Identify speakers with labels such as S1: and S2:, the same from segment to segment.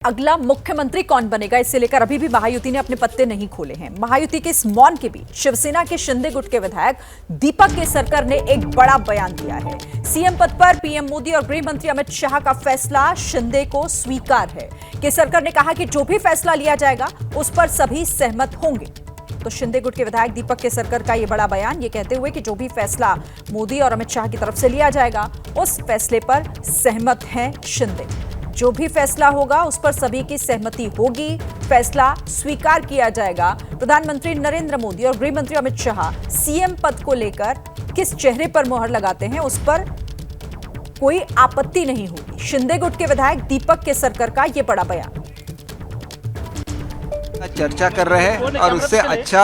S1: अगला मुख्यमंत्री कौन बनेगा, इससे लेकर अभी भी महायुति ने अपने पत्ते नहीं खोले हैं। महायुति के इस मौन के बीच शिवसेना के शिंदे गुट के विधायक दीपक केसरकर ने एक बड़ा बयान दिया है। सीएम पद पर पीएम मोदी और गृह मंत्री अमित शाह का फैसला शिंदे को स्वीकार है। केसरकर ने कहा कि जो भी फैसला लिया जाएगा उस पर सभी सहमत होंगे। तो शिंदे गुट के विधायक दीपक केसरकर का यह बड़ा बयान, ये कहते हुए कि जो भी फैसला मोदी और अमित शाह की तरफ से लिया जाएगा उस फैसले पर सहमत हैं शिंदे। जो भी फैसला होगा उस पर सभी की सहमति होगी, फैसला स्वीकार किया जाएगा। प्रधानमंत्री नरेंद्र मोदी और गृह मंत्री अमित शाह सीएम पद को लेकर किस चेहरे पर मोहर लगाते हैं उस पर कोई आपत्ति नहीं होगी। शिंदे गुट के विधायक दीपक केसरकर का यह बड़ा बयान।
S2: चर्चा कर रहे हैं और उससे अच्छा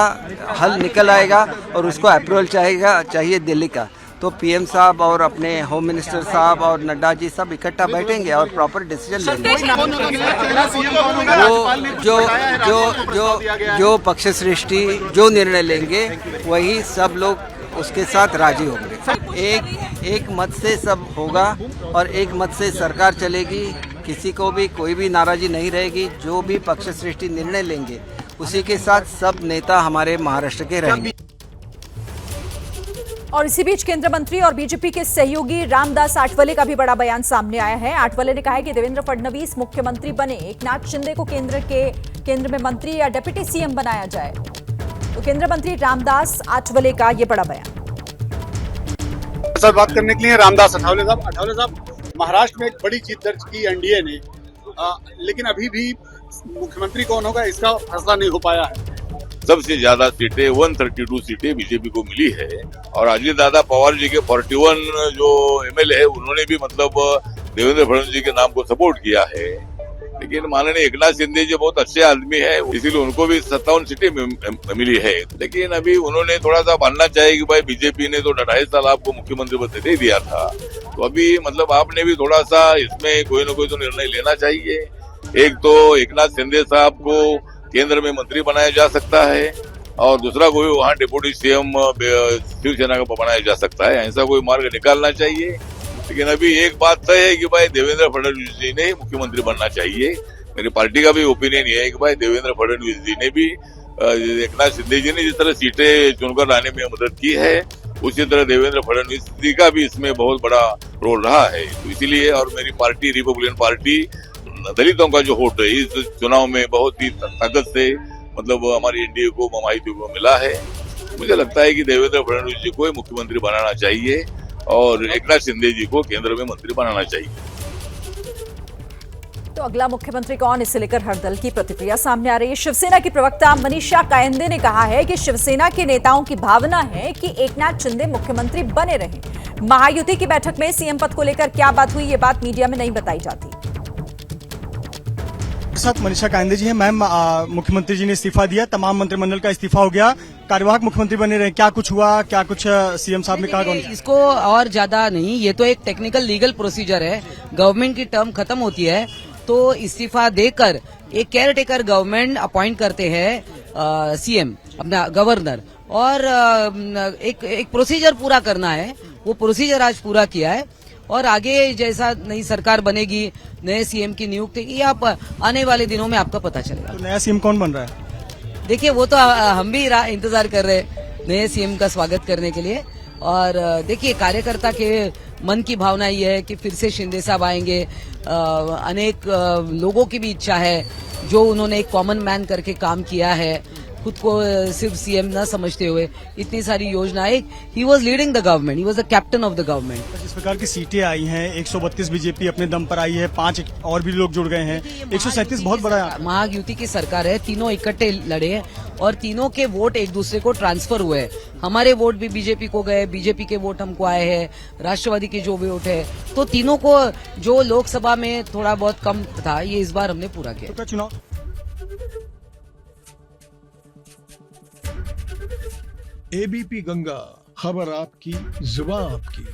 S2: हल निकल आएगा और उसको अप्रूवल चाहिए दिल्ली का। तो पीएम साहब और अपने होम मिनिस्टर साहब और नड्डा जी सब इकट्ठा बैठेंगे और प्रॉपर डिसीजन लेंगे। जो पक्ष सृष्टि जो निर्णय लेंगे वही सब लोग उसके साथ राजी होंगे। एक मत से सब होगा और एक मत से सरकार चलेगी। किसी को भी कोई भी नाराजी नहीं रहेगी। जो भी पक्ष सृष्टि निर्णय लेंगे उसी के साथ सब नेता हमारे महाराष्ट्र के रहेंगे।
S1: और इसी बीच केंद्रीय मंत्री और बीजेपी के सहयोगी रामदास आठवले का भी बड़ा बयान सामने आया है। आठवले ने कहा है कि देवेंद्र फडणवीस मुख्यमंत्री बने, एकनाथ शिंदे को केंद्र में मंत्री या डिप्टी सीएम बनाया जाए। तो केंद्रीय मंत्री रामदास आठवले का यह बड़ा बयान।
S3: सर, बात करने के लिए रामदास आठवले साहब, महाराष्ट्र में एक बड़ी जीत दर्ज की एनडीए ने, लेकिन अभी भी मुख्यमंत्री कौन होगा इसका फैसला नहीं हो पाया है।
S4: सबसे ज्यादा सीटें 132 सीटें बीजेपी को मिली है और अजित दादा पवार जी के 41 जो एमएलए है उन्होंने भी मतलब देवेंद्र फडणवीस जी के नाम को सपोर्ट किया है। लेकिन माननीय एकनाथ शिंदे जी बहुत अच्छे आदमी है, इसीलिए उनको भी 57 सीटें मिली है। लेकिन अभी उन्होंने थोड़ा सा मानना चाहिए कि भाई बीजेपी ने तो 2.5 साल आपको मुख्यमंत्री पद दे दिया था, तो अभी मतलब आपने भी थोड़ा सा इसमें कोई ना कोई तो निर्णय लेना चाहिए। एक तो एकनाथ शिंदे साहब को केंद्र में मंत्री बनाया जा सकता है और दूसरा कोई वहाँ डिप्टी सीएम शिवसेना का बनाया जा सकता है। ऐसा कोई मार्ग निकालना चाहिए। लेकिन अभी एक बात तय है कि भाई देवेंद्र फडणवीस जी ने मुख्यमंत्री बनना चाहिए। मेरी पार्टी का भी ओपिनियन ये है कि भाई देवेंद्र फडणवीस जी ने भी एकनाथ शिंदे जी ने जिस तरह सीटें चुनकर लाने में मदद की है उसी तरह देवेंद्र फडणवीस जी का भी इसमें बहुत बड़ा रोल रहा है। तो इसीलिए और मेरी पार्टी रिपब्लिकन पार्टी दलितों का जो वोट है इस चुनाव में बहुत ही ताकत से मतलब हमारी एनडीए को महायुति को मिला है। मुझे लगता है कि देवेंद्र फडणवीस जी को मुख्यमंत्री बनाना चाहिए और एकनाथ शिंदे जी को केंद्र में मंत्री बनाना चाहिए।
S1: तो अगला मुख्यमंत्री कौन, इससे लेकर हर दल की प्रतिक्रिया सामने आ रही है। शिवसेना की प्रवक्ता मनीषा कायंदे ने कहा है कि शिवसेना के नेताओं की भावना है कि एकनाथ शिंदे मुख्यमंत्री बने रहें। महायुति की बैठक में सीएम पद को लेकर क्या बात हुई, ये बात मीडिया में नहीं बताई जाती।
S5: साथ मनीषा कायंदे जी हैं। मैम, मुख्यमंत्री जी ने इस्तीफा दिया, तमाम मंत्रिमंडल का इस्तीफा हो गया, कार्यवाहक मुख्यमंत्री बने रहे, क्या कुछ हुआ, क्या कुछ सीएम साहब ने कहा?
S6: इसको और ज्यादा नहीं, ये तो एक टेक्निकल लीगल प्रोसीजर है। गवर्नमेंट की टर्म खत्म होती है तो इस्तीफा देकर एक केयर टेकर गवर्नमेंट अपॉइंट करते हैं सीएम अपना गवर्नर, और एक प्रोसीजर पूरा करना है। वो प्रोसीजर आज पूरा किया है और आगे जैसा नई सरकार बनेगी, नए सीएम की नियुक्ति की आप आने वाले दिनों में आपका पता चलेगा।
S5: तो नया सीएम कौन बन रहा है?
S6: देखिए, वो तो हम भी इंतजार कर रहे हैं नए सीएम का स्वागत करने के लिए। और देखिए, कार्यकर्ता के मन की भावना ये है कि फिर से शिंदे साहब आएंगे। अनेक लोगों की भी इच्छा है जो उन्होंने एक कॉमन मैन करके काम किया है, खुद को सिर्फ सीएम न समझते हुए इतनी सारी योजनाएं। He was leading the government, he was the captain of the government.
S5: जिस प्रकार की सीटें आई हैं, 132 बीजेपी अपने दम पर आई है, 5 और भी लोग जुड़ गए हैं, 137 बहुत बड़ा।
S6: महायुति की सरकार है, तीनों इकट्ठे लड़े हैं और तीनों के वोट एक दूसरे को ट्रांसफर हुए हैं। हमारे वोट भी बीजेपी को गए, बीजेपी के वोट हमको आए हैं, राष्ट्रवादी के जो वोट है, तो तीनों को जो लोकसभा में थोड़ा बहुत कम था ये इस बार हमने पूरा किया।
S5: तो चुनाव
S7: एबीपी गंगा, खबर आपकी, जुबान आपकी।